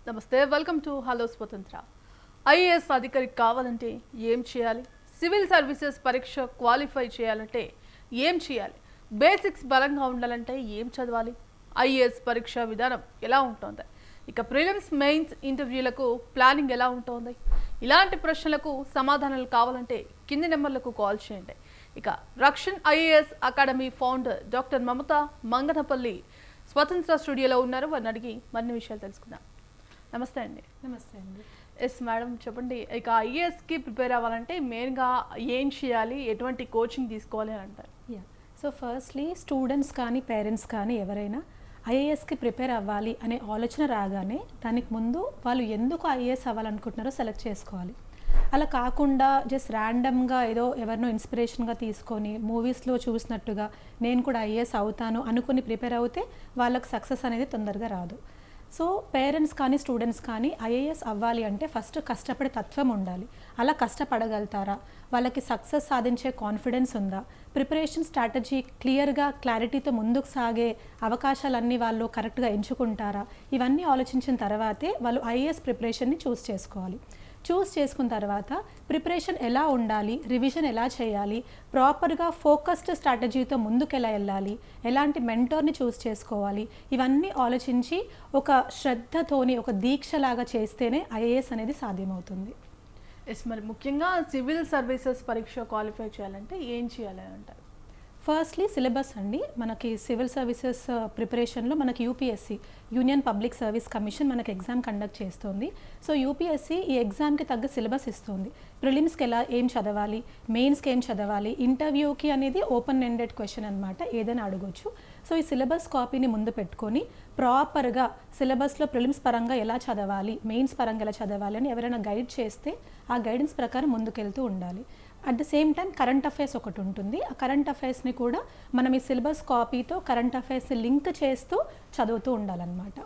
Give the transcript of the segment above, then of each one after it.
నమస్తే, welcome to hello స్వతంత్ర. IAS అధికారి కావాలంటే ఏం చేయాలి? సివిల్ సర్వీసెస్ పరీక్ష క్వాలిఫై చేయాలంటే ఏం చేయాలి? బేసిక్స్ బలంగా ఉండాలంటే ఏం చదవాలి? ఐఏఎస్ పరీక్ష విధానం ఎలా ఉంటుంది? ఇక ప్రిలిమ్స్ మెయిన్స్ ఇంటర్వ్యూలకు ప్లానింగ్ ఎలా ఉంటుంది? ఇలాంటి ప్రశ్నలకు సమాధానాలు కావాలంటే కింది నెంబర్లకు కాల్ చేయండి. ఇక Rakshan IAS academy founder doctor Mamata Manganapalli Swatantra స్టూడియోలో ఉన్నారు. వారిని అడిగి మరిన్ని విషయాలు తెలుసుకుందాం. నమస్తే అండి. నమస్తే అండి. ఎస్ మేడం, చెప్పండి. ఇక ఐఏఎస్కి ప్రిపేర్ అవ్వాలంటే మెయిన్గా ఏం చేయాలి, ఎటువంటి కోచింగ్ తీసుకోవాలి అని అంటారు? సో ఫస్ట్లీ స్టూడెంట్స్ కానీ పేరెంట్స్ కానీ ఎవరైనా ఐఏఎస్కి ప్రిపేర్ అవ్వాలి అనే ఆలోచన రాగానే దానికి ముందు వాళ్ళు ఎందుకు ఐఏఎస్ అవ్వాలనుకుంటున్నారో సెలెక్ట్ చేసుకోవాలి. అలా కాకుండా జస్ట్ ర్యాండమ్గా ఏదో ఎవరినో ఇన్స్పిరేషన్గా తీసుకొని మూవీస్లో చూసినట్టుగా నేను కూడా ఐఏఎస్ అవుతాను అనుకుని ప్రిపేర్ అవుతే వాళ్ళకి సక్సెస్ అనేది తొందరగా రాదు. సో పేరెంట్స్ కానీ స్టూడెంట్స్ కానీ ఐఏఎస్ అవ్వాలి అంటే ఫస్ట్ కష్టపడే తత్వం ఉండాలి. అలా కష్టపడగలుగుతారా? వాళ్ళకి సక్సెస్ సాధించే కాన్ఫిడెన్స్ ఉందా? ప్రిపరేషన్ స్ట్రాటజీ క్లారిటీతో ముందుకు సాగే అవకాశాలన్నీ వాళ్ళు కరెక్ట్గా ఎంచుకుంటారా? ఇవన్నీ ఆలోచించిన తర్వాతే వాళ్ళు ఐఏఎస్ ప్రిపరేషన్ని చూస్ చేసుకున్న తర్వాత ప్రిపరేషన్ ఎలా ఉండాలి, రివిజన్ ఎలా చేయాలి, ప్రాపర్గా ఫోకస్డ్ స్ట్రాటజీతో ముందుకు ఎలా వెళ్ళాలి, ఎలాంటి మెంటర్ని చూస్ చేసుకోవాలి, ఇవన్నీ ఆలోచించి ఒక శ్రద్ధతోని ఒక దీక్షలాగా చేస్తేనే ఐఏఎస్ అనేది సాధ్యమవుతుంది. ఎస్, మరి ముఖ్యంగా సివిల్ సర్వీసెస్ పరీక్ష క్వాలిఫై చేయాలంటే ఏం చేయాలని అంటారు? ఫస్ట్లీ సిలబస్ అండి. మనకి సివిల్ సర్వీసెస్ ప్రిపరేషన్లో మనకి UPSC union public service commission మనకి ఎగ్జామ్ కండక్ట్ చేస్తుంది. సో యూపీఎస్సీ ఈ ఎగ్జామ్కి తగ్గ సిలబస్ ఇస్తుంది. ప్రిలిమ్స్కి ఏం చదవాలి, మెయిన్స్కి ఏం చదవాలి, ఇంటర్వ్యూకి అనేది ఓపెన్ ఎండెడ్ క్వశ్చన్ అనమాట, ఏదైనా అడగొచ్చు. సో ఈ సిలబస్ కాపీని ముందు పెట్టుకొని ప్రాపర్గా సిలబస్లో ప్రిలిమ్స్ పరంగా ఎలా చదవాలి, మెయిన్స్ పరంగా ఎలా చదవాలి అని ఎవరైనా గైడ్ చేస్తే ఆ గైడెన్స్ ప్రకారం ముందుకెళ్తూ ఉండాలి. At the same time current affairs ఒకటి ఉంటుంది. ఆ కరెంట్ అఫైర్స్ని కూడా మనం ఈ సిలబస్ కాపీతో కరెంట్ అఫైర్స్ని లింక్ చేస్తూ చదువుతూ ఉండాలన్నమాట.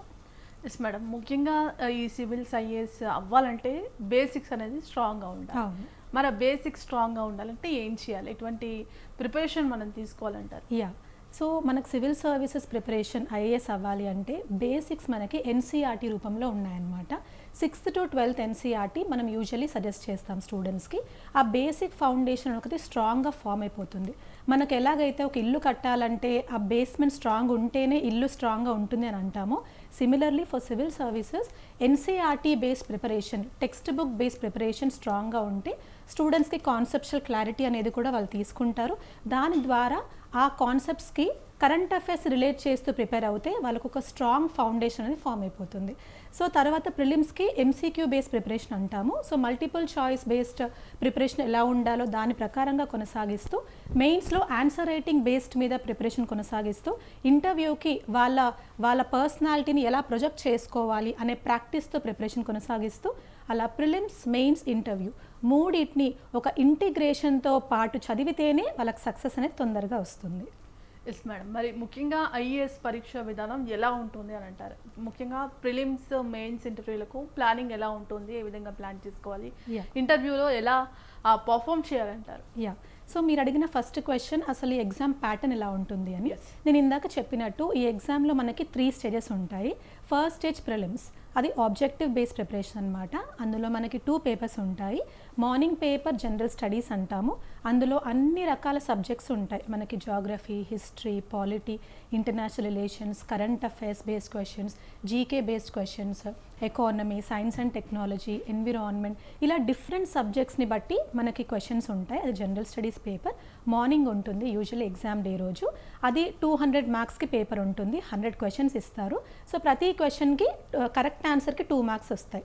ఎస్ మేడం, ముఖ్యంగా ఈ సివిల్స్ ఐఏఎస్ అవ్వాలంటే బేసిక్స్ అనేది స్ట్రాంగ్గా ఉండాలి. మరి బేసిక్స్ స్ట్రాంగ్గా ఉండాలంటే ఏం చేయాలి, ఎటువంటి ప్రిపరేషన్ మనం తీసుకోవాలంటారు? సో మనకు సివిల్ సర్వీసెస్ ప్రిపరేషన్ ఐఏఎస్ అవ్వాలి అంటే బేసిక్స్ మనకి ఎన్సీఆర్టీ రూపంలో ఉన్నాయన్నమాట. 6th to 12th ఎన్సీఆర్టీ మనం యూజువల్లీ సజెస్ట్ చేస్తాం స్టూడెంట్స్కి. ఆ బేసిక్ ఫౌండేషన్ ఒకటి స్ట్రాంగ్గా ఫామ్ అయిపోతుంది. మనకు ఎలాగైతే ఒక ఇల్లు కట్టాలంటే ఆ బేస్మెంట్ స్ట్రాంగ్ ఉంటేనే ఇల్లు స్ట్రాంగ్గా ఉంటుంది అని అంటామో, similarly for civil services NCERT based preparation, textbook based preparation స్ట్రాంగ్గా ఉంటే స్టూడెంట్స్కి కాన్సెప్చువల్ క్లారిటీ అనేది కూడా వాళ్ళు తీసుకుంటారు. దాని ద్వారా ఆ కాన్సెప్ట్స్కి కరెంట్ అఫైర్స్ రిలేట్ చేస్తూ ప్రిపేర్ అవుతే వాళ్ళకు ఒక స్ట్రాంగ్ ఫౌండేషన్ అనేది ఫామ్ అయిపోతుంది. సో తర్వాత ప్రిలిమ్స్కి ఎంసీక్యూ బేస్డ్ ప్రిపరేషన్ అంటాము. So multiple choice based preparation ఎలా ఉండాలో దాని ప్రకారంగా కొనసాగిస్తూ, మెయిన్స్లో ఆన్సర్ రైటింగ్ బేస్డ్ మీద ప్రిపరేషన్ కొనసాగిస్తూ, ఇంటర్వ్యూకి వాళ్ళ పర్సనాలిటీని ఎలా ప్రొజెక్ట్ చేసుకోవాలి అనే ప్రాక్టీస్తో ప్రిపరేషన్ కొనసాగిస్తూ, అలా ప్రిలిమ్స్, మెయిన్స్, ఇంటర్వ్యూ మూడింటిని ఒక ఇంటిగ్రేషన్తో పాటు చదివితేనే వాళ్ళకి సక్సెస్ అనేది తొందరగా వస్తుంది. ఎస్ మేడం, మరి ముఖ్యంగా ఐఏఎస్ పరీక్ష విధానం ఎలా ఉంటుంది అని అంటారు? ముఖ్యంగా ప్రిలిమ్స్, మెయిన్స్ ఇంటర్వ్యూలకు ప్లానింగ్ ఎలా ఉంటుంది, ఏ విధంగా ప్లాన్ చేసుకోవాలి, ఇంటర్వ్యూలో ఎలా పర్ఫామ్ చేయాలంటారు? సో మీరు అడిగిన ఫస్ట్ క్వశ్చన్ అసలు ఈ ఎగ్జామ్ ప్యాటర్న్ ఎలా ఉంటుంది అని. నేను ఇందాక చెప్పినట్టు ఈ ఎగ్జామ్లో మనకి 3 స్టేజెస్ ఉంటాయి. ఫస్ట్ స్టేజ్ ప్రిలిమ్స్, అది ఆబ్జెక్టివ్ బేస్డ్ ప్రిపరేషన్ అనమాట. అందులో మనకి 2 పేపర్స్ ఉంటాయి. మార్నింగ్ పేపర్ జనరల్ స్టడీస్ అంటాము. అందులో అన్ని రకాల సబ్జెక్ట్స్ ఉంటాయి. మనకి geography, history, polity, international relations, current affairs based questions, GK based questions, economy, science and technology, environment, ఇలా డిఫరెంట్ సబ్జెక్ట్స్ని బట్టి మనకి క్వశ్చన్స్ ఉంటాయి. అది జనరల్ స్టడీస్ పేపర్ మార్నింగ్ ఉంటుంది యూజువల్లీ ఎగ్జామ్ డే రోజు. అది 200 మార్క్స్కి పేపర్ ఉంటుంది. 100 క్వశ్చన్స్ ఇస్తారు. సో ప్రతి క్వశ్చన్కి కరెక్ట్ ఆన్సర్కి 2 మార్క్స్ వస్తాయి.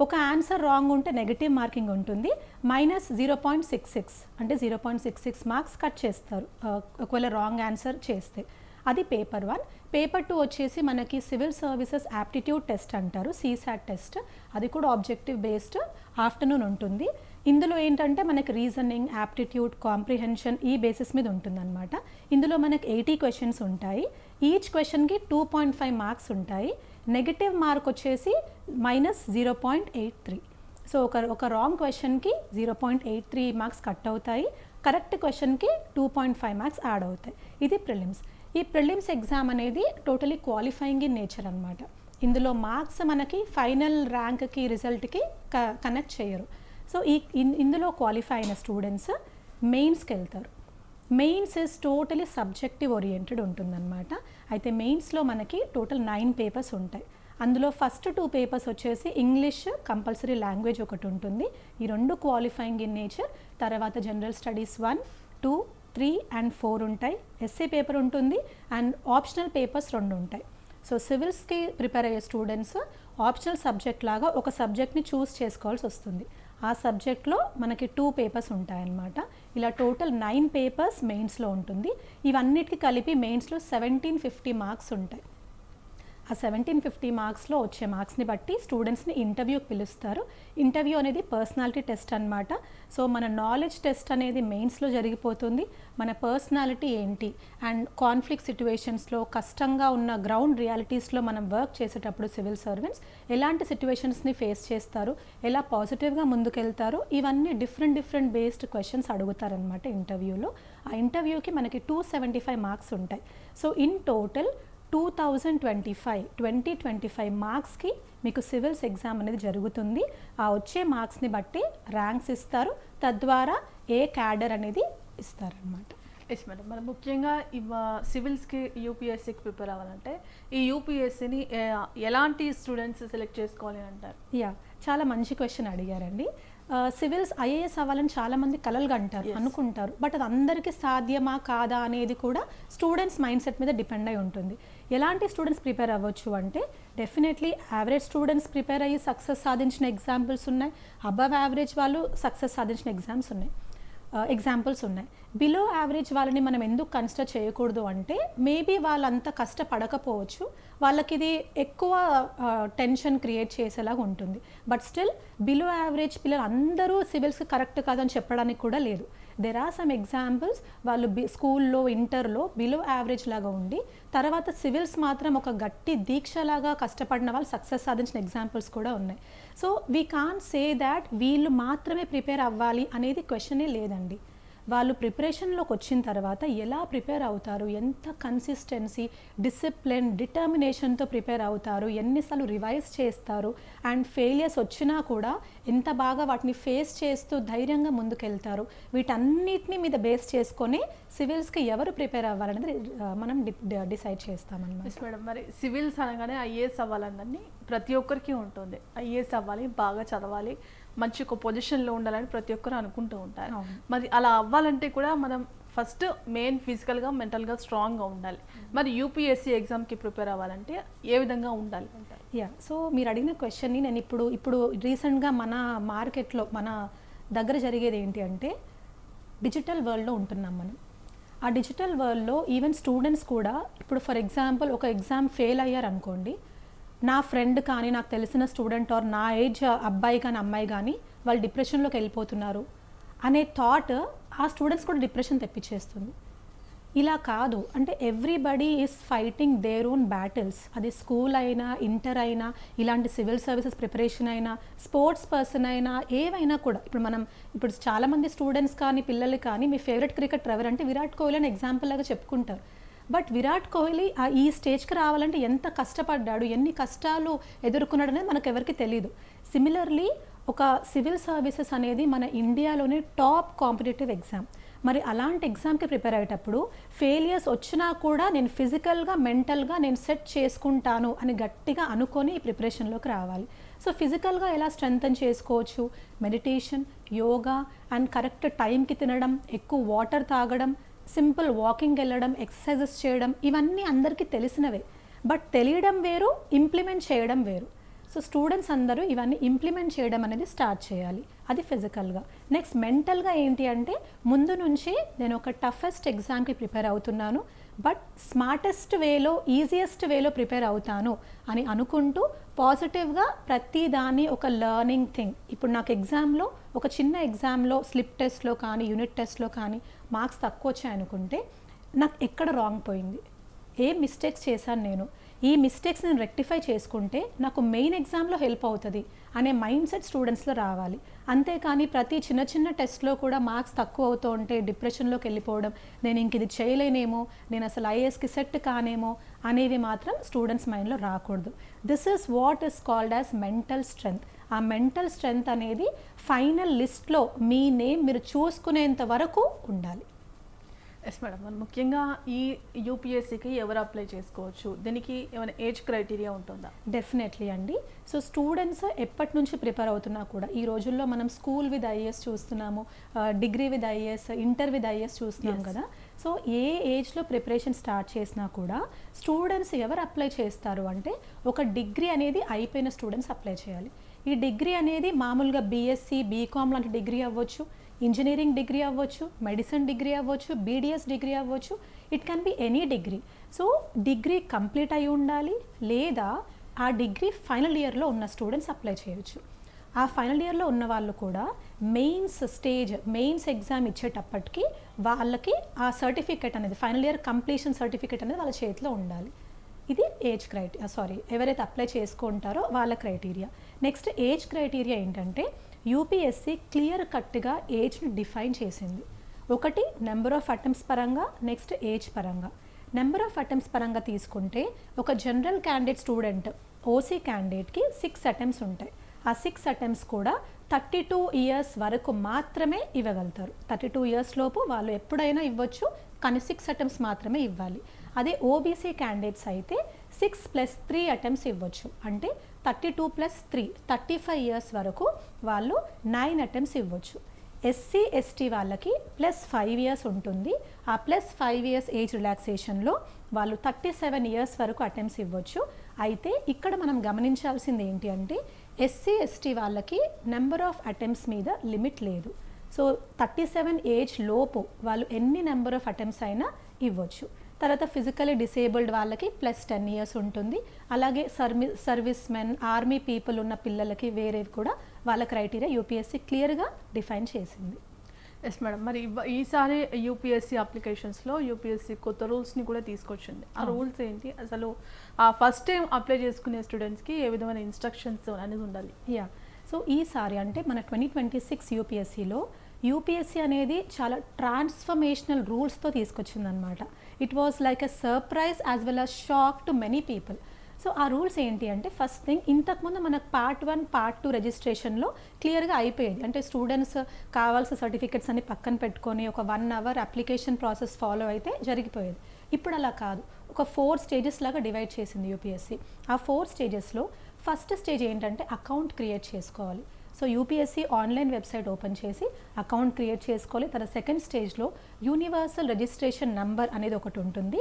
ఒక ఆన్సర్ రాంగ్ ఉంటే నెగిటివ్ మార్కింగ్ ఉంటుంది. -0.66 అంటే 0.66 మార్క్స్ కట్ చేస్తారు ఒకవేళ రాంగ్ ఆన్సర్ చేస్తే. అది పేపర్ 1. పేపర్ 2 వచ్చేసి మనకి సివిల్ సర్వీసెస్ యాప్టిట్యూడ్ టెస్ట్ అంటారు, సీసాట్ టెస్ట్. అది కూడా ఆబ్జెక్టివ్ బేస్డ్ ఆఫ్టర్నూన్ ఉంటుంది. ఇందులో ఏంటంటే మనకి రీజనింగ్, యాప్టిట్యూడ్, కాంప్రిహెన్షన్ ఈ బేసిస్ మీద ఉంటుందన్నమాట. ఇందులో మనకి 80 క్వశ్చన్స్ ఉంటాయి. ఈచ్ క్వశ్చన్కి 2.5 మార్క్స్ ఉంటాయి. నెగిటివ్ మార్క్ వచ్చేసి -0.83. సో ఒక రాంగ్ క్వశ్చన్కి 0.83 మార్క్స్ కట్ అవుతాయి. కరెక్ట్ క్వశ్చన్కి 2.5 మార్క్స్ యాడ్ అవుతాయి. ఇది ప్రిలిమ్స్. ఈ ప్రిలిమ్స్ ఎగ్జామ్ అనేది టోటలీ క్వాలిఫైయింగ్ ఇన్ నేచర్ అనమాట. ఇందులో మార్క్స్ మనకి ఫైనల్ ర్యాంక్కి రిజల్ట్కి కనెక్ట్ చేయరు. సో ఇందులో క్వాలిఫై అయిన స్టూడెంట్స్ మెయిన్స్కి వెళ్తారు. Mains is totally subjective oriented ఉంటుందన్నమాట. అయితే మెయిన్స్లో మనకి టోటల్ 9 పేపర్స్ ఉంటాయి. అందులో ఫస్ట్ 2 పేపర్స్ వచ్చేసి ఇంగ్లీష్ కంపల్సరీ లాంగ్వేజ్ ఒకటి ఉంటుంది. ఈ 2 క్వాలిఫైయింగ్ ఇన్ నేచర్. తర్వాత జనరల్ స్టడీస్ 1, 2, 3 and 4 ఉంటాయి. ఎస్ఏ పేపర్ ఉంటుంది అండ్ ఆప్షనల్ పేపర్స్ 2 ఉంటాయి. సో సివిల్స్కి ప్రిపేర్ అయ్యే స్టూడెంట్స్ ఆప్షనల్ సబ్జెక్ట్ లాగా ఒక సబ్జెక్ట్ని చూస్ చేసుకోవాల్సి వస్తుంది. ఆ సబ్జెక్ట్లో మనకి 2 పేపర్స్ ఉంటాయన్నమాట. ఇలా టోటల్ 9 పేపర్స్ మెయిన్స్లో ఉంటుంది. ఇవన్నిటికి కలిపి మెయిన్స్లో 1750 మార్క్స్ ఉంటాయి. ఆ 1750 మార్క్స్లో వచ్చే మార్క్స్ని బట్టి స్టూడెంట్స్ని ఇంటర్వ్యూకి పిలుస్తారు. ఇంటర్వ్యూ అనేది పర్సనాలిటీ టెస్ట్ అనమాట. సో మన నాలెడ్జ్ టెస్ట్ అనేది మెయిన్స్లో జరిగిపోతుంది. మన పర్సనాలిటీ ఏంటి అండ్ కాన్ఫ్లిక్ట్ సిట్యువేషన్స్లో కష్టంగా ఉన్న గ్రౌండ్ రియాలిటీస్లో మనం వర్క్ చేసేటప్పుడు సివిల్ సర్వెంట్స్ ఎలాంటి సిట్యువేషన్స్ని ఫేస్ చేస్తారు, ఎలా పాజిటివ్గా ముందుకెళ్తారు, ఇవన్నీ డిఫరెంట్ బేస్డ్ క్వశ్చన్స్ అడుగుతారనమాట ఇంటర్వ్యూలో. ఆ ఇంటర్వ్యూకి మనకి 275 మార్క్స్ ఉంటాయి. సో ఇన్ టోటల్ 2025 మార్క్స్కి మీకు సివిల్స్ ఎగ్జామ్ అనేది జరుగుతుంది. ఆ వచ్చే మార్క్స్ని బట్టి ర్యాంక్స్ ఇస్తారు, తద్వారా ఏ క్యాడర్ అనేది ఇస్తారనమాట. ఎస్ మేడం, మనం ముఖ్యంగా సివిల్స్కి యూపీఎస్సీకి ప్రిపేర్ అవ్వాలంటే ఈ యూపీఎస్సీని ఎలాంటి స్టూడెంట్స్ సెలెక్ట్ చేసుకోవాలి అంటారు? చాలా మంచి క్వశ్చన్ అడిగారండి. సివిల్స్ ఐఏఎస్ అవ్వాలని చాలామంది కలలు అంటారు, అనుకుంటారు. బట్ అది అందరికీ సాధ్యమా కాదా అనేది కూడా స్టూడెంట్స్ మైండ్ సెట్ మీద డిపెండ్ అయి ఉంటుంది. ఎలాంటి స్టూడెంట్స్ ప్రిపేర్ అవ్వచ్చు అంటే డెఫినెట్లీ యావరేజ్ స్టూడెంట్స్ ప్రిపేర్ అయ్యి సక్సెస్ సాధించిన ఎగ్జాంపుల్స్ ఉన్నాయి. అబవ్ యావరేజ్ వాళ్ళు సక్సెస్ సాధించిన ఎగ్జాంపుల్స్ ఉన్నాయి. బిలో యావరేజ్ వాళ్ళని మనం ఎందుకు కన్సిడర్ చేయకూడదు అంటే మేబీ వాళ్ళంతా కష్టపడకపోవచ్చు, వాళ్ళకి ఇది ఎక్కువ టెన్షన్ క్రియేట్ చేసేలాగా ఉంటుంది. బట్ స్టిల్ బిలో యావరేజ్ పిల్లలు అందరూ సివిల్స్కి కరెక్ట్ కాదని చెప్పడానికి కూడా లేదు. దెర్ ఆర్ సమ్ ఎగ్జాంపుల్స్ వాళ్ళు స్కూల్లో ఇంటర్లో బిలో యావరేజ్ లాగా ఉండి తర్వాత సివిల్స్ మాత్రం ఒక గట్టి దీక్షలాగా కష్టపడిన వాళ్ళు సక్సెస్ సాధించిన ఎగ్జాంపుల్స్ కూడా ఉన్నాయి. So we can say that వీళ్ళు మాత్రమే ప్రిపేర్ అవ్వాలి అనేది క్వశ్చనే లేదండి. వాళ్ళు ప్రిపరేషన్లోకి వచ్చిన తర్వాత ఎలా ప్రిపేర్ అవుతారు, ఎంత కన్సిస్టెన్సీ, డిసిప్లిన్, డిటర్మినేషన్తో ప్రిపేర్ అవుతారు, ఎన్నిసార్లు రివైజ్ చేస్తారు అండ్ ఫెయిలియర్స్ వచ్చినా కూడా ఎంత బాగా వాటిని ఫేస్ చేస్తూ ధైర్యంగా ముందుకెళ్తారు, వీటన్నిటిని మీద బేస్ చేసుకొని సివిల్స్కి ఎవరు ప్రిపేర్ అవ్వాలనేది మనం డిసైడ్ చేస్తామన్నమాట. మేడం, మరి సివిల్స్ అనగానే ఐఏఎస్ అవ్వాలని ప్రతి ఒక్కరికి ఉంటుంది. ఐఏఎస్ అవ్వాలి, బాగా చదవాలి, మంచి ఒక పొజిషన్లో ఉండాలని ప్రతి ఒక్కరు అనుకుంటూ ఉంటారు. మరి అలా అవ్వాలంటే కూడా మనం ఫస్ట్ మెయిన్ ఫిజికల్గా మెంటల్గా స్ట్రాంగ్గా ఉండాలి. మరి యూపీఎస్సీ ఎగ్జామ్కి ప్రిపేర్ అవ్వాలంటే ఏ విధంగా ఉండాలి అంటారు? సో మీరు అడిగిన క్వశ్చన్ని నేను ఇప్పుడు రీసెంట్గా మన మార్కెట్లో మన దగ్గర జరిగేది ఏంటి అంటే డిజిటల్ వరల్డ్లో ఉంటున్నాం మనం. ఆ డిజిటల్ వరల్డ్లో ఈవెన్ స్టూడెంట్స్ కూడా ఇప్పుడు ఫర్ ఎగ్జాంపుల్ ఒక ఎగ్జామ్ ఫెయిల్ అయ్యారు అనుకోండి, నా ఫ్రెండ్ కానీ నాకు తెలిసిన స్టూడెంట్ ఆర్ నా ఏజ్ అబ్బాయి కానీ అమ్మాయి కానీ వాళ్ళు డిప్రెషన్లోకి వెళ్ళిపోతున్నారు అనే థాట్ ఆ స్టూడెంట్స్ కూడా డిప్రెషన్ తెప్పించేస్తుంది. ఇలా కాదు, అంటే everybody is fighting their own battles. అది స్కూల్ అయినా, ఇంటర్ అయినా, ఇలాంటి సివిల్ సర్వీసెస్ ప్రిపరేషన్ అయినా, స్పోర్ట్స్ పర్సన్ అయినా, ఏవైనా కూడా. ఇప్పుడు చాలామంది స్టూడెంట్స్ కానీ పిల్లలు కానీ మీ ఫేవరెట్ క్రికెటర్ ఎవరంటే విరాట్ కోహ్లీ అని ఎగ్జాంపుల్ లాగా చెప్పుకుంటారు. బట్ విరాట్ కోహ్లీ ఈ స్టేజ్కి రావాలంటే ఎంత కష్టపడ్డాడు, ఎన్ని కష్టాలు ఎదుర్కొన్నాడు అనేది మనకు ఎవరికి తెలియదు. సిమిలర్లీ ఒక సివిల్ సర్వీసెస్ అనేది మన ఇండియాలోనే టాప్ కాంపిటేటివ్ ఎగ్జామ్. మరి అలాంటి ఎగ్జామ్కి ప్రిపేర్ అయ్యేటప్పుడు ఫెయిలియర్స్ వచ్చినా కూడా నేను ఫిజికల్గా, మెంటల్గా నేను సెట్ చేసుకుంటాను అని గట్టిగా అనుకొని ఈ ప్రిపరేషన్లోకి రావాలి. సో ఫిజికల్గా ఎలా స్ట్రెంగ్తన్ చేసుకోవచ్చు? మెడిటేషన్, యోగా అండ్ కరెక్ట్ టైంకి తినడం, ఎక్కువ వాటర్ తాగడం, సింపుల్ వాకింగ్ వెళ్ళడం, ఎక్సర్సైజెస్ చేయడం, ఇవన్నీ అందరికీ తెలిసినవే. బట్ తెలియడం వేరు, ఇంప్లిమెంట్ చేయడం వేరు. సో స్టూడెంట్స్ అందరూ ఇవన్నీ ఇంప్లిమెంట్ చేయడం అనేది స్టార్ట్ చేయాలి. అది ఫిజికల్గా. నెక్స్ట్ మెంటల్గా ఏంటి అంటే ముందు నుంచి నేను ఒక టఫెస్ట్ ఎగ్జామ్కి ప్రిపేర్ అవుతున్నాను, బట్ స్మార్టెస్ట్ వేలో, ఈజియెస్ట్ వేలో ప్రిపేర్ అవుతాను అని అనుకుంటూ పాజిటివ్గా ప్రతి దాన్ని ఒక లర్నింగ్ థింగ్. ఇప్పుడు నాకు ఎగ్జామ్లో ఒక చిన్న ఎగ్జామ్లో స్లిప్ టెస్ట్లో కానీ యూనిట్ టెస్ట్లో కానీ మార్క్స్ తక్కువ వచ్చాయనుకుంటే నాకు ఎక్కడ రాంగ్ పోయింది, ఏ మిస్టేక్స్ చేశాను నేను, ఈ మిస్టేక్స్ నేను రెక్టిఫై చేసుకుంటే నాకు మెయిన్ ఎగ్జామ్లో హెల్ప్ అవుతుంది అనే మైండ్ సెట్ స్టూడెంట్స్లో రావాలి. అంతేకాని ప్రతి చిన్న చిన్న టెస్ట్లో కూడా మార్క్స్ తక్కువ అవుతూ ఉంటే డిప్రెషన్లోకి వెళ్ళిపోవడం, నేను ఇంక ఇది చేయలేనేమో, నేను అసలు ఐఏఎస్కి సెట్ కానేమో అనేవి మాత్రం స్టూడెంట్స్ మైండ్లో రాకూడదు. This is what is called as mental strength. ఆ మెంటల్ స్ట్రెంగ్త్ అనేది ఫైనల్ లిస్ట్లో మీ నేమ్ మీరు చూసుకునేంత వరకు ఉండాలి. ఎస్ మేడం, మరి ముఖ్యంగా ఈ యూపీఎస్సీకి ఎవరు అప్లై చేసుకోవచ్చు? దీనికి ఏమైనా ఏజ్ క్రైటీరియా ఉంటుందా? డెఫినెట్లీ అండి. సో స్టూడెంట్స్ ఎప్పటి నుంచి ప్రిపేర్ అవుతున్నా కూడా, ఈ రోజుల్లో మనం స్కూల్ విత్ ఐఏఎస్ చూస్తున్నాము, degree with IAS, inter with IAS చూస్తున్నాం కదా. సో ఏ ఏజ్లో ప్రిపరేషన్ స్టార్ట్ చేసినా కూడా స్టూడెంట్స్ ఎవరు అప్లై చేస్తారు అంటే, ఒక డిగ్రీ అనేది అయిపోయిన స్టూడెంట్స్ అప్లై చేయాలి. ఈ డిగ్రీ అనేది మామూలుగా బీఎస్సీ, బీకామ్ లాంటి డిగ్రీ అవ్వచ్చు, ఇంజనీరింగ్ డిగ్రీ అవ్వచ్చు, మెడిసిన్ డిగ్రీ అవ్వచ్చు, బీడిఎస్ డిగ్రీ అవ్వచ్చు, it can be any degree. So degree complete అయి ఉండాలి, లేదా ఆ డిగ్రీ ఫైనల్ ఇయర్లో ఉన్న స్టూడెంట్స్ అప్లై చేయొచ్చు. ఆ ఫైనల్ ఇయర్లో ఉన్న వాళ్ళు కూడా మెయిన్స్ ఎగ్జామ్ ఇచ్చేటప్పటికి వాళ్ళకి ఆ సర్టిఫికేట్ అనేది, ఫైనల్ ఇయర్ కంప్లీషన్ సర్టిఫికేట్ అనేది వాళ్ళ చేతిలో ఉండాలి. ఇది ఏజ్ ఎవరైతే అప్లై చేసుకుంటారో వాళ్ళ క్రైటీరియా. నెక్స్ట్ ఏజ్ క్రైటీరియా ఏంటంటే, యూపీఎస్సీ క్లియర్ కట్గా ఏజ్ని డిఫైన్ చేసింది. ఒకటి నెంబర్ ఆఫ్ అటెంప్ట్స్ పరంగా, నెక్స్ట్ ఏజ్ పరంగా. నెంబర్ ఆఫ్ అటెంప్ట్స్ పరంగా తీసుకుంటే, ఒక జనరల్ క్యాండిడేట్ స్టూడెంట్ ఓసీ క్యాండిడేట్కి 6 అటెంప్ట్స్ ఉంటాయి. ఆ 6 అటెంప్ట్స్ కూడా 32 ఇయర్స్ వరకు మాత్రమే ఇవ్వగలుగుతారు. 32 ఇయర్స్ లోపు వాళ్ళు ఎప్పుడైనా ఇవ్వచ్చు, కానీ 6 అటెంప్ట్స్ మాత్రమే ఇవ్వాలి. అదే ఓబీసీ క్యాండిడేట్స్ అయితే 6+3 అటెంప్ట్స్ ఇవ్వచ్చు. అంటే 32 + 3 35 ఇయర్స్ వరకు వాళ్ళు 9 అటెంప్ట్స్ ఇవ్వచ్చు. ఎస్సీ ఎస్టీ వాళ్ళకి +5 ఇయర్స్ ఉంటుంది. ఆ +5 ఇయర్స్ ఏజ్ రిలాక్సేషన్లో వాళ్ళు 37 ఇయర్స్ వరకు అటెంప్ట్స్ ఇవ్వచ్చు. అయితే ఇక్కడ మనం గమనించాల్సింది ఏంటి అంటే, ఎస్సీ ఎస్టీ వాళ్ళకి నెంబర్ ఆఫ్ అటెంప్ట్స్ మీద లిమిట్ లేదు. సో 37 ఏజ్ లోపు వాళ్ళు ఎన్ని నెంబర్ ఆఫ్ అటెంప్ట్స్ అయినా ఇవ్వచ్చు. తర్వాత ఫిజికలీ డిసేబుల్డ్ వాళ్ళకి +10 ఇయర్స్ ఉంటుంది. అలాగే సర్వీస్ మెన్, ఆర్మీ పీపుల్ ఉన్న పిల్లలకి వేరేవి కూడా వాళ్ళ క్రైటీరియా యూపీఎస్సీ క్లియర్గా డిఫైన్ చేసింది. ఎస్ మేడం, మరి ఈసారి యూపీఎస్సీ అప్లికేషన్స్లో యూపీఎస్సీ కొత్త రూల్స్ని కూడా తీసుకొచ్చింది. ఆ రూల్స్ ఏంటి, అసలు ఆ ఫస్ట్ టైం అప్లై చేసుకునే స్టూడెంట్స్కి ఏ విధమైన ఇన్స్ట్రక్షన్స్ అనేది ఉండాలి? సో ఈసారి అంటే మన 2026 యూపీఎస్సీలో యూపీఎస్సీ అనేది చాలా ట్రాన్స్ఫర్మేషనల్ రూల్స్తో తీసుకొచ్చిందనమాట. It was like a surprise as well as shock to many people. So ఆ రూల్స్ ఏంటి అంటే, ఫస్ట్ థింగ్, ఇంతకుముందు మనకు పార్ట్ 1, పార్ట్ 2 రిజిస్ట్రేషన్లో క్లియర్గా అయిపోయేది. అంటే స్టూడెంట్స్ కావాల్సిన సర్టిఫికెట్స్ అన్ని పక్కన పెట్టుకొని ఒక 1 అవర్ అప్లికేషన్ ప్రాసెస్ ఫాలో అయితే జరిగిపోయేది. ఇప్పుడు అలా కాదు, ఒక 4 స్టేజెస్ లాగా డివైడ్ చేసింది యూపీఎస్సీ. ఆ 4 స్టేజెస్లో ఫస్ట్ స్టేజ్ ఏంటంటే అకౌంట్ క్రియేట్ చేసుకోవాలి. So UPSC online website open చేసి అకౌంట్ క్రియేట్ చేసుకోవాలి. తర్వాత సెకండ్ స్టేజ్లో యూనివర్సల్ రిజిస్ట్రేషన్ నంబర్ అనేది ఒకటి ఉంటుంది.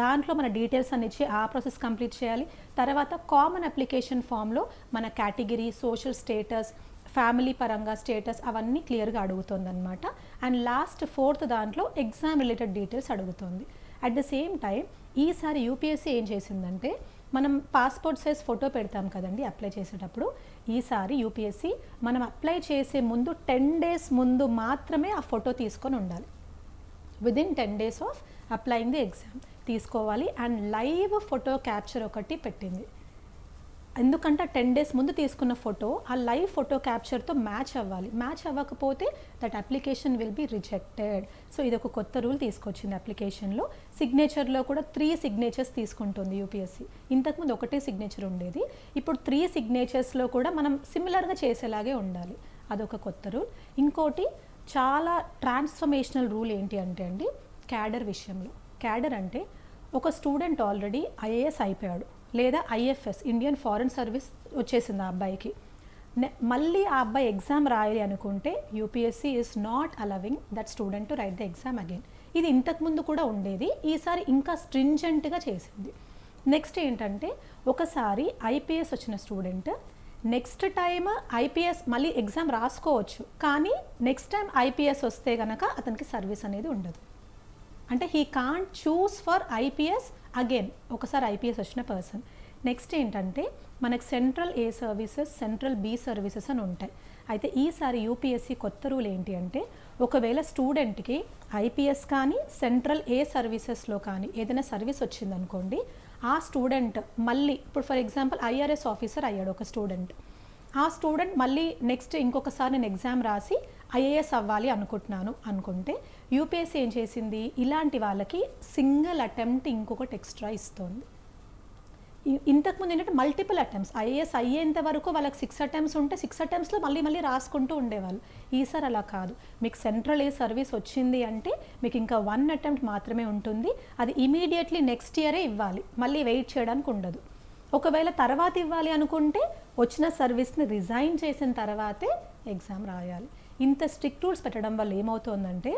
దాంట్లో మన డీటెయిల్స్ అన్ని ఇచ్చి ఆ ప్రాసెస్ కంప్లీట్ చేయాలి. తర్వాత కామన్ అప్లికేషన్ ఫామ్లో మన కేటగిరీ, సోషల్ స్టేటస్, ఫ్యామిలీ పరంగా స్టేటస్ అవన్నీ క్లియర్గా అడుగుతుందన్నమాట. అండ్ లాస్ట్ 4th దాంట్లో ఎగ్జామ్ రిలేటెడ్ డీటెయిల్స్ అడుగుతుంది. అట్ ద సేమ్ టైం ఈసారి యూపీఎస్సీ ఏం చేసిందంటే, మనం పాస్పోర్ట్ సైజ్ ఫోటో పెడతాం కదండి అప్లై చేసేటప్పుడు, ఈసారి యూపీఎస్సీ మనం అప్లై చేసే ముందు 10 days ముందు మాత్రమే ఆ ఫోటో తీసుకొని ఉండాలి. Within 10 days of applying the exam తీసుకోవాలి. అండ్ లైవ్ ఫోటో క్యాప్చర్ ఒకటి పెట్టింది. ఎందుకంటే 10 days ముందు తీసుకున్న ఫోటో ఆ లైవ్ ఫోటో క్యాప్చర్తో మ్యాచ్ అవ్వాలి. మ్యాచ్ అవ్వకపోతే that application will be rejected. So ఇది ఒక కొత్త రూల్ తీసుకొచ్చింది అప్లికేషన్లో. సిగ్నేచర్లో కూడా 3 signatures తీసుకుంటుంది యూపీఎస్సీ. ఇంతకుముందు ఒకటే సిగ్నేచర్ ఉండేది, ఇప్పుడు 3 signaturesలో కూడా మనం సిమిలర్గా చేసేలాగే ఉండాలి. అదొక కొత్త రూల్. ఇంకోటి చాలా ట్రాన్స్ఫర్మేషనల్ రూల్ ఏంటి అంటే అండి, క్యాడర్ విషయంలో. క్యాడర్ అంటే ఒక స్టూడెంట్ ఆల్రెడీ ఐఏఎస్ అయిపోయాడు, లేదా ఐఎఫ్ఎస్, ఇండియన్ ఫారెన్ సర్వీస్ వచ్చేసింది ఆ అబ్బాయికి. మళ్ళీ ఆ అబ్బాయి ఎగ్జామ్ రాయాలి అనుకుంటే UPSC is not allowing that student to right the exam again. ఇది ఇంతకుముందు కూడా ఉండేది, ఈసారి ఇంకా స్ట్రింజెంట్గా చేసింది. నెక్స్ట్ ఏంటంటే, ఒకసారి ఐపీఎస్ వచ్చిన స్టూడెంట్ నెక్స్ట్ టైం ఐపీఎస్ మళ్ళీ ఎగ్జామ్ రాసుకోవచ్చు, కానీ నెక్స్ట్ టైం ఐపీఎస్ వస్తే కనుక అతనికి సర్వీస్ అనేది ఉండదు. అంటే he can't choose for IPS again, ఒకసారి ఐపీఎస్ వచ్చిన పర్సన్. నెక్స్ట్ ఏంటంటే, మనకు సెంట్రల్ ఏ సర్వీసెస్, సెంట్రల్ బి సర్వీసెస్ అని ఉంటాయి. అయితే ఈసారి యూపీఎస్సీ కొత్త రూల్ ఏంటి అంటే, ఒకవేళ స్టూడెంట్కి ఐపీఎస్ కానీ సెంట్రల్ ఏ సర్వీసెస్లో కానీ ఏదైనా సర్వీస్ వచ్చిందనుకోండి, ఆ స్టూడెంట్ మళ్ళీ ఇప్పుడు ఫర్ ఎగ్జాంపుల్ ఐఆర్ఎస్ ఆఫీసర్ అయ్యాడు ఒక స్టూడెంట్. ఆ స్టూడెంట్ మళ్ళీ నెక్స్ట్ ఇంకొకసారి నేను ఎగ్జామ్ రాసి ఐఏఎస్ అవ్వాలి అనుకుంటున్నాను అనుకుంటే యూపీఎస్సీ ఏం చేసింది, ఇలాంటి వాళ్ళకి సింగిల్ అటెంప్ట్ ఇంకొకటి ఎక్స్ట్రా ఇస్తుంది. ఇంతకుముందు ఏంటంటే మల్టిపుల్ అటెంప్ట్స్, ఐఏఎస్ అయ్యేంత వరకు వాళ్ళకి 6 అటెంప్ట్స్ ఉంటే 6 అటెంప్ట్స్లో మళ్ళీ రాసుకుంటూ ఉండేవాళ్ళు. ఈసారి అలా కాదు, మీకు సెంట్రల్ సర్వీస్ వచ్చింది అంటే మీకు ఇంకా 1 అటెంప్ట్ మాత్రమే ఉంటుంది. అది ఇమీడియట్లీ నెక్స్ట్ ఇయరే ఇవ్వాలి, మళ్ళీ వెయిట్ చేయడానికి ఉండదు. ఒకవేళ తర్వాత ఇవ్వాలి అనుకుంటే వచ్చిన సర్వీస్ని రిజైన్ చేసిన తర్వాతే ఎగ్జామ్ రాయాలి. ఇంత స్ట్రిక్ట్ రూల్స్ పెట్టడం వల్ల ఏమవుతుందంటే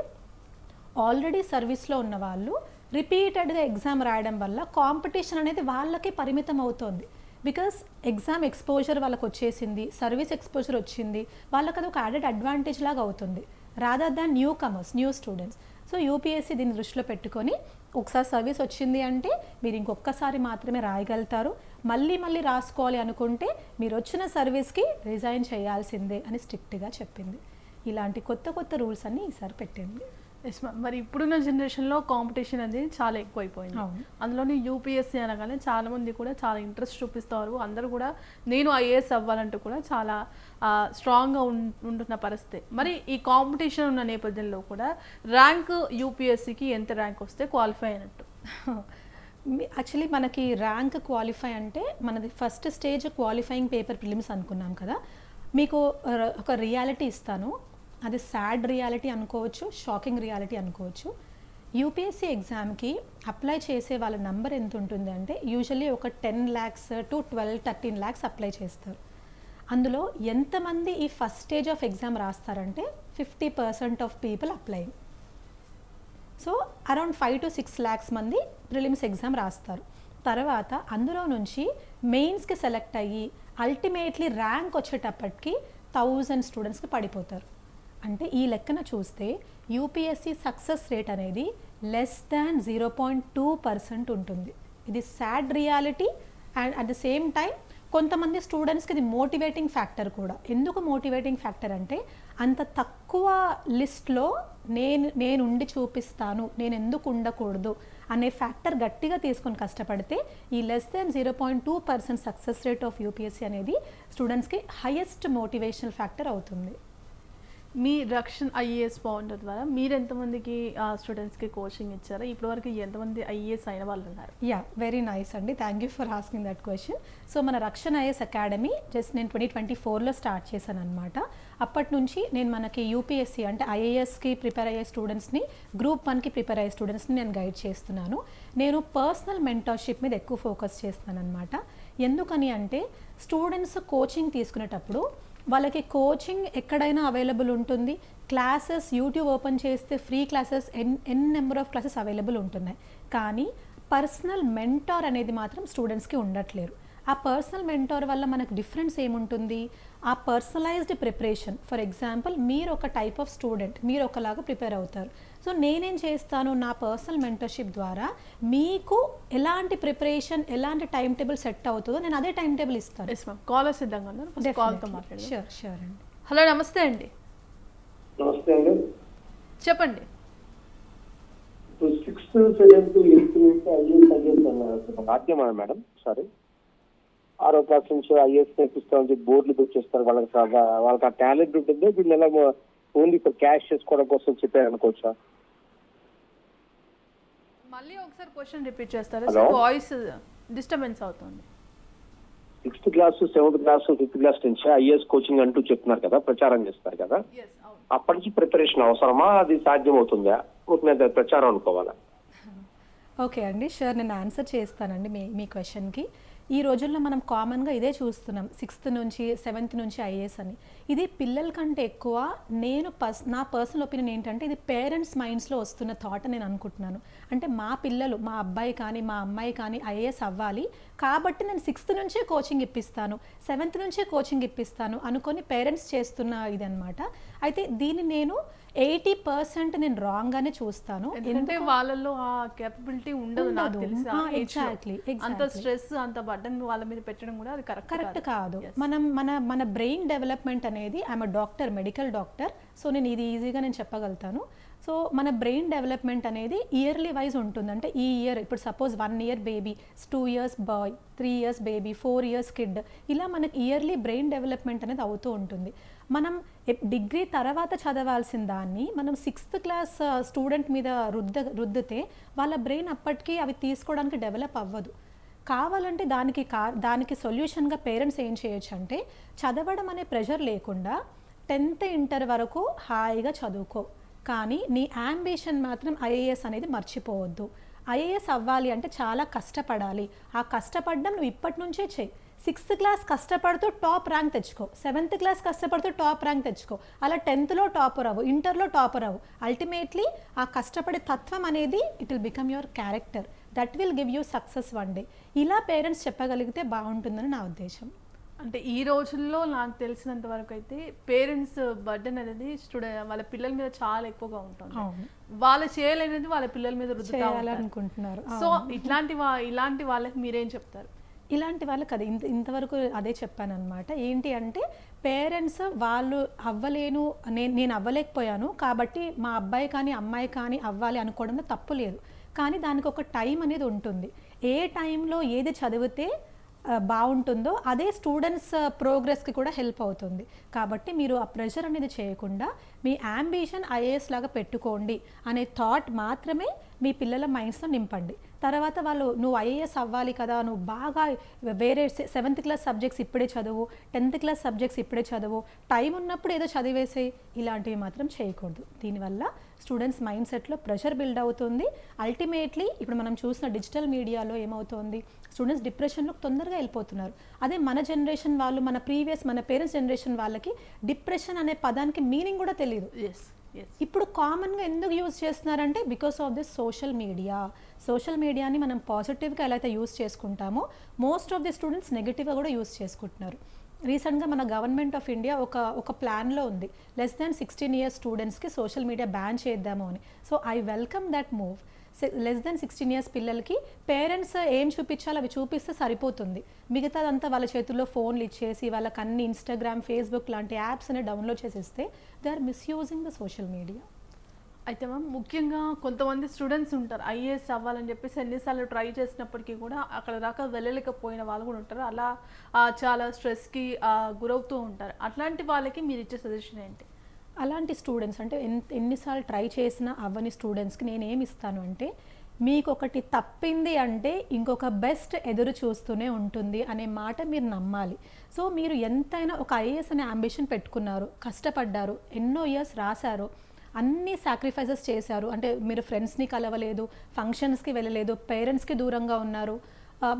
ఆల్రెడీ సర్వీస్లో ఉన్న వాళ్ళు రిపీటెడ్గా ఎగ్జామ్ రాయడం వల్ల కాంపిటీషన్ అనేది వాళ్ళకి పరిమితం అవుతుంది. బికాస్ ఎగ్జామ్ ఎక్స్పోజర్ వాళ్ళకి వచ్చేసింది, సర్వీస్ ఎక్స్పోజర్ వచ్చింది, వాళ్ళకి అది ఒక యాడెడ్ అడ్వాంటేజ్ లాగా అవుతుంది rather than new comers, new students. So UPSC దీన్ని దృష్టిలో పెట్టుకొని ఒకసారి సర్వీస్ వచ్చింది అంటే మీరు ఇంకొకసారి మాత్రమే రాయగలుగుతారు, మళ్ళీ రాసుకోవాలి అనుకుంటే మీరు వచ్చిన సర్వీస్కి రిజైన్ చేయాల్సిందే అని స్ట్రిక్ట్గా చెప్పింది. ఇలాంటి కొత్త రూల్స్ అన్నీ ఈసారి పెట్టింది. Yes ma'am. మరి ఇప్పుడున్న జనరేషన్లో కాంపిటీషన్ అనేది చాలా ఎక్కువైపోయింది. అందులోని యూపీఎస్సీ అనగానే చాలా మంది కూడా చాలా ఇంట్రెస్ట్ చూపిస్తారు. అందరూ కూడా నేను ఐఏఎస్ అవ్వాలంటూ కూడా చాలా స్ట్రాంగ్గా ఉంటున్న పరిస్థితి. మరి ఈ కాంపిటీషన్ ఉన్న నేపథ్యంలో కూడా ర్యాంక్ యూపీఎస్సీకి ఎంత ర్యాంక్ వస్తే క్వాలిఫై అయినట్టు? యాక్చువల్లీ మనకి ర్యాంక్ క్వాలిఫై అంటే మనది first stage qualifying paper prelims అనుకున్నాం కదా. మీకు ఒక రియాలిటీ ఇస్తాను, అది సాడ్ రియాలిటీ అనుకోవచ్చు, షాకింగ్ రియాలిటీ అనుకోవచ్చు. యూపీఎస్సీ ఎగ్జామ్కి అప్లై చేసే వాళ్ళ నెంబర్ ఎంత ఉంటుంది అంటే యూజువల్లీ ఒక 10 lakhs to 12-13 lakhs అప్లై చేస్తారు. అందులో ఎంతమంది ఈ ఫస్ట్ స్టేజ్ ఆఫ్ ఎగ్జామ్ రాస్తారంటే 50% of people apply. So around 5 to 6 lakhs మంది ప్రిలిమ్స్ ఎగ్జామ్ రాస్తారు. తర్వాత అందులో నుంచి మెయిన్స్కి సెలెక్ట్ అయ్యి అల్టిమేట్లీ ర్యాంక్ వచ్చేటప్పటికి 1000 స్టూడెంట్స్కి పడిపోతారు. అంటే ఈ లెక్కన చూస్తే యూపీఎస్సీ సక్సెస్ రేట్ అనేది లెస్ దాన్ 0.2% ఉంటుంది. ఇది sad reality. And at the same time కొంతమంది స్టూడెంట్స్కి ఇది మోటివేటింగ్ ఫ్యాక్టర్ కూడా. ఎందుకు మోటివేటింగ్ ఫ్యాక్టర్ అంటే అంత తక్కువ లిస్ట్లో నేను ఉండి చూపిస్తాను, నేను ఎందుకు ఉండకూడదు అనే ఫ్యాక్టర్ గట్టిగా తీసుకొని కష్టపడితే ఈ less than 0.2% success rate of UPSC అనేది స్టూడెంట్స్కి హైయెస్ట్ మోటివేషనల్ ఫ్యాక్టర్ అవుతుంది. మీ రక్షణ్ ఐఏఎస్ ఫౌండర్ ద్వారా మీరు ఎంతమందికి స్టూడెంట్స్కి కోచింగ్ ఇచ్చారు? ఇప్పటివరకు ఎంతమంది ఐఏఎస్ అయిన వాళ్ళు ఉన్నారు? యా, వెరీ నైస్ అండి, thank you for asking that question. So మన రక్షణ్ ఐఏఎస్ అకాడమీ జస్ట్ నేను 2024లో స్టార్ట్ చేశాను అనమాట. అప్పటి నుంచి నేను మనకి యూపీఎస్సీ అంటే ఐఏఎస్కి ప్రిపేర్ అయ్యే స్టూడెంట్స్ని, గ్రూప్ 1కి ప్రిపేర్ అయ్యే స్టూడెంట్స్ని నేను గైడ్ చేస్తున్నాను. నేను పర్సనల్ మెంటర్షిప్ మీద ఎక్కువ ఫోకస్ చేస్తున్నాను అనమాట. ఎందుకని అంటే స్టూడెంట్స్ కోచింగ్ తీసుకునేటప్పుడు వాళ్ళకి కోచింగ్ ఎక్కడైనా అవైలబుల్ ఉంటుంది, క్లాసెస్ యూట్యూబ్ ఓపెన్ చేస్తే free classes n number of classes available ఉంటున్నాయి. కానీ పర్సనల్ మెంటార్ అనేది మాత్రం స్టూడెంట్స్కి ఉండట్లేరు. ఆ పర్సనల్ మెంటార్ వల్ల మనకు డిఫరెన్స్ ఏముంటుంది? ఆ పర్సనలైజ్డ్ ప్రిపరేషన్. ఫర్ ఎగ్జాంపుల్ మీరు ఒక టైప్ ఆఫ్ స్టూడెంట్, మీరు ఒకలాగా ప్రిపేర్ అవుతారు. సో నేనేం చేస్తాను, నా పర్సనల్ మెంటర్షిప్ ద్వారా మీకు ఎలాంటి ప్రిపరేషన్, ఎలాంటి టైం టేబుల్ సెట్ అవుతుందో నేను అదే టైం టేబుల్ ఇస్తాను. Yes ma'am. కాలర్ సిద్ధంగా ఉన్నారు, కాల్తో మాట్లాడండి. షూర్ అండి. హలో, నమస్తే అండి. నమస్తే అండి. చెప్పండి. 6th, 7th, 8th నుంచి ఐఏఎస్ అన్నారు మాధ్యమా మేడం? సారీ, 6వ క్లాస్ నుంచి ఐఏఎస్ నేర్పిస్తామని బోర్డులు తెచ్చేస్తారు. వాళ్ళకి ఆ టాలెంట్ ఉంటుంది, వీళ్ళు ఎలా ఓన్లీ ఫర్ క్యాష్ చేసుకోవడం కోసం చెప్పారు అనుకోవచ్చా? మళ్ళీ ఒకసారి క్వశ్చన్ రిపీట్ చేస్తారా? వాయిస్ డిస్టర్బెన్స్ అవుతుంది. 6th class, 7th class, 5th class నుంచి ఐఏఎస్ కోచింగ్ అంటూ చెప్తున్నారు కదా, ప్రచారం చేస్తారు కదా, అప్పటికి ప్రిపరేషన్ అవసరమా? అది సాధ్యం అవుతుందా? ప్రచారం అనుకోవాలా? ఓకే అండి, షూర్, నేను ఆన్సర్ చేస్తానండి మీ క్వశ్చన్కి. ఈ రోజుల్లో మనం కామన్గా ఇదే చూస్తున్నాం, 6th నుంచి 7th నుంచి ఐఏఎస్ అని. ఇది పిల్లల కంటే ఎక్కువ నా పర్సనల్ ఒపీనియన్ ఏంటంటే ఇది పేరెంట్స్ మైండ్స్లో వస్తున్న థాట్ నేను అనుకుంటున్నాను. అంటే మా పిల్లలు, మా అబ్బాయి కానీ మా అమ్మాయి కానీ ఐఏఎస్ అవ్వాలి కాబట్టి నేను 6th నుంచే కోచింగ్ ఇప్పిస్తాను, 7th నుంచే కోచింగ్ ఇప్పిస్తాను అనుకొని పేరెంట్స్ చేస్తున్న ఇది అనమాట. అయితే దీన్ని నేను 80% నేను రాంగ్ గానే చూస్తాను. ఎందుకంటే వాళ్ళలో ఆ కేపబిలిటీ ఉండదు, నాకు తెలిసి. ఎగ్జాక్ట్లీ అంత స్ట్రెస్, అంత బర్డన్ వాళ్ళ మీద పెట్టడం కూడా అది కరెక్ట్ కాదు. మనం మన బ్రెయిన్ డెవలప్మెంట్ అనేది I'm doctor, medical doctor, so నేను ఇది ఈజీగా నేను చెప్పగలుగుతాను. సో మన బ్రెయిన్ డెవలప్మెంట్ అనేది ఇయర్లీ వైజ్ ఉంటుంది. అంటే ఈ ఇయర్ ఇప్పుడు suppose 1 year baby, 2 years boy, 3 years baby, 4 years kid, ఇలా మనకి ఇయర్లీ బ్రెయిన్ డెవలప్మెంట్ అనేది అవుతూ ఉంటుంది. మనం డిగ్రీ తర్వాత చదవాల్సిన దాన్ని మనం 6th class స్టూడెంట్ మీద రుద్దితే వాళ్ళ బ్రెయిన్ అప్పటికి అవి తీసుకోవడానికి డెవలప్ అవ్వదు. కావాలంటే దానికి సొల్యూషన్గా పేరెంట్స్ ఏం చేయొచ్చు అంటే, చదవడం అనే ప్రెషర్ లేకుండా 10th ఇంటర్ వరకు హాయిగా చదువుకో, కానీ నీ యాంబిషన్ మాత్రం ఐఏఎస్ అనేది మర్చిపోవద్దు. ఐఏఎస్ అవ్వాలి అంటే చాలా కష్టపడాలి. ఆ కష్టపడడం నువ్వు ఇప్పటి నుంచే చేయి. 6th class కష్టపడుతూ టాప్ ర్యాంక్ తెచ్చుకో, 7th class కష్టపడుతూ టాప్ ర్యాంక్ తెచ్చుకో, అలా 10thలో టాపర్ అవ్వు, ఇంటర్లో టాపర్ అవ్వు. అల్టిమేట్లీ ఆ కష్టపడే తత్వం అనేది it will become your character, that will give you success one day. ఇలా పేరెంట్స్ చెప్పగలిగితే బాగుంటుందని నా ఉద్దేశం. అంటే ఈ రోజుల్లో నాకు తెలిసినంత వరకు అయితే పేరెంట్స్ బర్డెన్ అనేది వాళ్ళ పిల్లల మీద చాలా ఎక్కువగా ఉంటుంది. వాళ్ళు చేయలేనిది వాళ్ళ పిల్లల మీద రుద్దాలనుకుంటున్నారు. సో ఇలాంటి వాళ్ళకి మీరేం చెప్తారు? ఇలాంటి వాళ్ళకి అదే ఇంతవరకు అదే చెప్పాను అనమాట. ఏంటి అంటే పేరెంట్స్ వాళ్ళు అవ్వలేను, నేను అవ్వలేకపోయాను కాబట్టి మా అబ్బాయి కానీ అమ్మాయి కానీ అవ్వాలి అనుకోవడంలో తప్పు లేదు. కానీ దానికి ఒక టైం అనేది ఉంటుంది. ఏ టైంలో ఏది చదివితే బాగుంటుందో అదే స్టూడెంట్స్ ప్రోగ్రెస్కి కూడా హెల్ప్ అవుతుంది. కాబట్టి మీరు ఆ ప్రెషర్ అనేది చేయకుండా మీ యాంబిషన్ ఐఏఎస్ లాగా పెట్టుకోండి అనే థాట్ మాత్రమే మీ పిల్లల మైండ్స్లో నింపండి. తర్వాత వాళ్ళు నువ్వు ఐఏఎస్ అవ్వాలి కదా, నువ్వు బాగా వేరే 7th class సబ్జెక్ట్స్ ఇప్పుడే చదువు, 10th class సబ్జెక్ట్స్ ఇప్పుడే చదువు, టైం ఉన్నప్పుడు ఏదో చదివేసే, ఇలాంటివి మాత్రం చేయకూడదు. దీనివల్ల స్టూడెంట్స్ మైండ్ సెట్లో ప్రెషర్ బిల్డ్ అవుతుంది. అల్టిమేట్లీ ఇప్పుడు మనం చూసిన డిజిటల్ మీడియాలో ఏమవుతుంది, స్టూడెంట్స్ డిప్రెషన్లో తొందరగా వెళ్ళిపోతున్నారు. అదే మన జనరేషన్ వాళ్ళు, మన పేరెంట్స్ జనరేషన్ వాళ్ళకి డిప్రెషన్ అనే పదానికి మీనింగ్ కూడా తెలియదు. ఇప్పుడు కామన్గా ఎందుకు యూజ్ చేస్తున్నారంటే బికాస్ ఆఫ్ దిస్ సోషల్ మీడియాని మనం పాజిటివ్గా ఎలా అయితే యూజ్ చేసుకుంటామో మోస్ట్ ఆఫ్ ది స్టూడెంట్స్ నెగిటివ్గా కూడా యూజ్ చేసుకుంటున్నారు. రీసెంట్గా మన గవర్నమెంట్ ఆఫ్ ఇండియా ఒక ప్లాన్లో ఉంది, లెస్ దాన్ 16 years స్టూడెంట్స్కి సోషల్ మీడియా బ్యాన్ చేద్దాము అని. So I welcome that move. Less than 16 years పిల్లలకి పేరెంట్స్ ఏం చూపించాలో అవి చూపిస్తే సరిపోతుంది. మిగతాదంతా వాళ్ళ చేతుల్లో ఫోన్లు ఇచ్చేసి వాళ్ళకి అన్ని ఇన్స్టాగ్రామ్, ఫేస్బుక్ లాంటి యాప్స్ అని డౌన్లోడ్ చేసేస్తే they are misusing the social media. అయితే మ్యామ్ ముఖ్యంగా కొంతమంది స్టూడెంట్స్ ఉంటారు ఐఏఎస్ అవ్వాలని చెప్పేసి ఎన్నిసార్లు ట్రై చేసినప్పటికీ కూడా అక్కడ దాకా వెళ్ళలేకపోయిన వాళ్ళు కూడా ఉంటారు. అలా చాలా స్ట్రెస్కి గురవుతూ ఉంటారు. అట్లాంటి వాళ్ళకి మీరు ఇచ్చే సజెషన్ ఏంటి? అలాంటి స్టూడెంట్స్ అంటే ఎన్నిసార్లు ట్రై చేసినా అవ్వని స్టూడెంట్స్కి నేనేమి ఇస్తాను అంటే, మీకు ఒకటి తప్పింది అంటే ఇంకొక బెస్ట్ ఎదురు చూస్తూనే ఉంటుంది అనే మాట మీరు నమ్మాలి. సో మీరు ఎంతైనా ఒక ఐఏఎస్ అనే అంబిషన్ పెట్టుకున్నారు, కష్టపడ్డారు, ఎన్నో ఇయర్స్ రాశారు, అన్ని సాక్రిఫైసెస్ చేశారు. అంటే మీరు ఫ్రెండ్స్ని కలవలేదు, ఫంక్షన్స్కి వెళ్ళలేదు, పేరెంట్స్కి దూరంగా ఉన్నారు,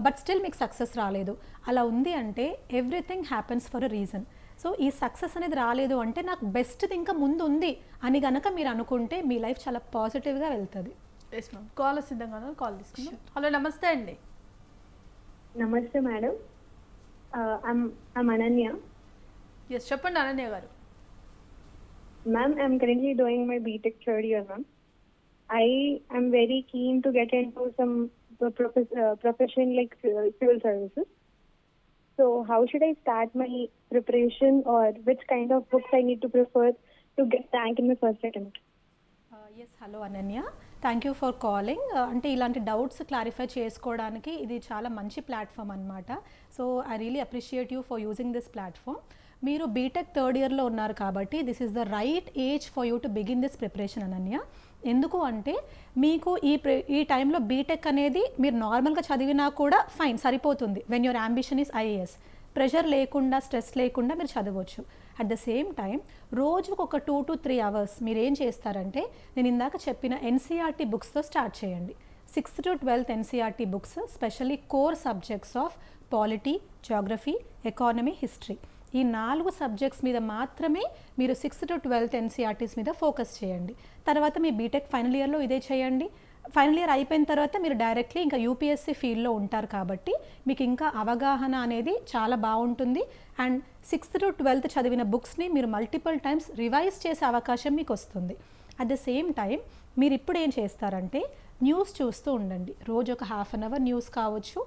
బట్ స్టిల్ మీకు సక్సెస్ రాలేదు. అలా ఉంది అంటే everything happens for a reason. So ఈ సక్సెస్ అనేది రాలేదు అంటే నాకు బెస్ట్ది ఇంకా ముందు ఉంది అని గనక మీరు అనుకుంటే మీ లైఫ్ చాలా పాజిటివ్గా వెళ్తుంది. ఎస్ మ్యామ్, కాల్ సిద్ధంగా కాల్ తీసుకుందాం. హలో, నమస్తే అండి. నమస్తే మేడం, ఐమ్ అనన్య. ఎస్, చెప్పండి అనన్య గారు. Ma'am, I'm currently doing my BTech third year, ma'am. I am very keen to get into some profession like civil services. So how should I start my preparation, or which kind of books I need to prefer to get rank in my first attempt? Yes, hello Ananya, thank you for calling. అంటే ఇలాంటి doubts clarify చేసుకోవడానికి ఇది చాలా మంచి platform అనమాట. So I really appreciate you for using this platform. మీరు BTech third ఇయర్లో ఉన్నారు కాబట్టి this is the right age for you to begin this preparation Ananya. ఎందుకు అంటే మీకు ఈ టైంలో బీటెక్ అనేది మీరు నార్మల్గా చదివినా కూడా ఫైన్ సరిపోతుంది. When your ambition is IAS, pressure లేకుండా, స్ట్రెస్ లేకుండా మీరు చదవచ్చు. అట్ ద సేమ్ టైం రోజుకు ఒక 2 to 3 hours మీరు ఏం చేస్తారంటే, నేను ఇందాక చెప్పిన ఎన్సీఆర్టీ బుక్స్తో స్టార్ట్ చేయండి. 6th to 12th NCERT books, specially core subjects of polity, geography, economy, history, ఈ 4 సబ్జెక్ట్స్ మీద మాత్రమే మీరు 6th to 12th ఎన్సీఆర్టీస్ మీద ఫోకస్ చేయండి. తర్వాత మీ బీటెక్ ఫైనల్ ఇయర్లో ఇదే చేయండి. ఫైనల్ ఇయర్ అయిపోయిన తర్వాత మీరు డైరెక్ట్లీ ఇంకా యూపీఎస్సీ ఫీల్డ్లో ఉంటారు కాబట్టి మీకు ఇంకా అవగాహన అనేది చాలా బాగుంటుంది. అండ్ 6th to 12th చదివిన బుక్స్ని మీరు మల్టిపుల్ టైమ్స్ రివైజ్ చేసే అవకాశం మీకు వస్తుంది. అట్ ద సేమ్ టైం మీరు ఇప్పుడు ఏం చేస్తారంటే, న్యూస్ చూస్తూ ఉండండి. రోజు ఒక హాఫ్ అన్ అవర్ న్యూస్ కావచ్చు,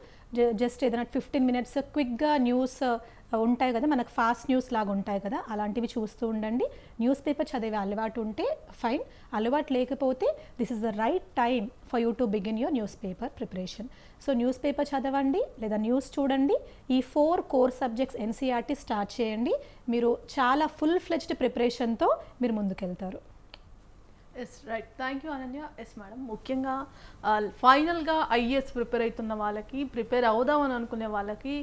జస్ట్ ఏదైనా 15 మినిట్స్ క్విక్గా న్యూస్ ఉంటాయి కదా, మనకు ఫాస్ట్ న్యూస్ లాగా ఉంటాయి కదా, అలాంటివి చూస్తూ ఉండండి. న్యూస్ పేపర్ చదివే అలవాటు ఉంటే ఫైన్, అలవాటు లేకపోతే this is the right time for you to begin your news paper preparation. So news paper చదవండి లేదా న్యూస్ చూడండి. ఈ 4 కోర్ సబ్జెక్ట్స్ ఎన్సీఆర్టీ స్టార్ట్ చేయండి. మీరు చాలా ఫుల్ ఫ్లెడ్జ్డ్ ప్రిపరేషన్తో మీరు ముందుకెళ్తారు. Yes right, thank you Ananya. Yes madam, ముఖ్యంగా ఫైనల్గా ఐఏఎస్ ప్రిపేర్ అవుతున్న వాళ్ళకి, ప్రిపేర్ అవుదామని అనుకునే వాళ్ళకి,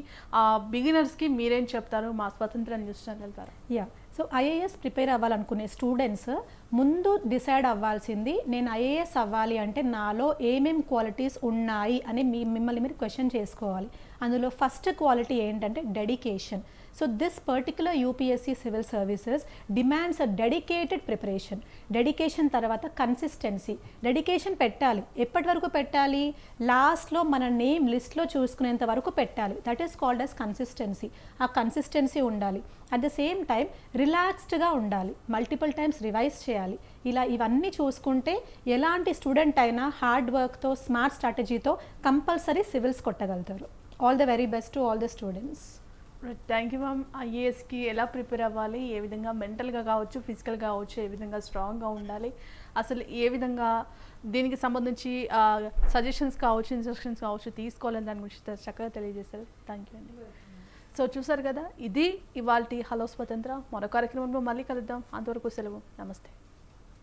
బిగినర్స్కి మీరేం చెప్తారు మా స్వతంత్ర న్యూస్ ఛానల్ ద్వారా? యా, సో ఐఏఎస్ ప్రిపేర్ అవ్వాలనుకునే స్టూడెంట్స్ ముందు డిసైడ్ అవ్వాల్సింది, నేను ఐఏఎస్ అవ్వాలి అంటే నాలో ఏమేం క్వాలిటీస్ ఉన్నాయి అని మిమ్మల్ని మీరు క్వశ్చన్ చేసుకోవాలి. అందులో ఫస్ట్ క్వాలిటీ ఏంటంటే dedication. So this particular UPSC civil services demands a dedicated preparation. Dedication తర్వాత కన్సిస్టెన్సీ. డెడికేషన్ పెట్టాలి. ఎప్పటి వరకు పెట్టాలి? లాస్ట్లో మన నేమ్ లిస్ట్లో చూసుకునేంత వరకు పెట్టాలి. That is called as consistency. ఆ కన్సిస్టెన్సీ ఉండాలి. అట్ ద సేమ్ టైం రిలాక్స్డ్గా ఉండాలి. మల్టిపుల్ టైమ్స్ రివైజ్ చేయాలి. ఇలా ఇవన్నీ చూసుకుంటే ఎలాంటి స్టూడెంట్ అయినా హార్డ్ వర్క్తో, స్మార్ట్ స్ట్రాటజీతో కంపల్సరీ సివిల్స్ కొట్టగలుగుతారు. All the very best to all the students. Thank you ma'am. ఐఏఎస్కి ఎలా ప్రిపేర్ అవ్వాలి, ఏ విధంగా మెంటల్గా కావచ్చు, ఫిజికల్గా కావచ్చు, ఏ విధంగా స్ట్రాంగ్గా ఉండాలి, అసలు ఏ విధంగా దీనికి సంబంధించి సజెషన్స్ కావచ్చు, ఇన్స్ట్రక్షన్స్ కావచ్చు తీసుకోవాలని దాని గురించి చక్కగా తెలియజేశారు. థ్యాంక్ యూ అండి. సో చూసారు కదా, ఇది ఇవాల్టి హలో స్వతంత్ర. మరో కార్యక్రమంలో మళ్ళీ కలుద్దాం. అంతవరకు సెలవు. నమస్తే.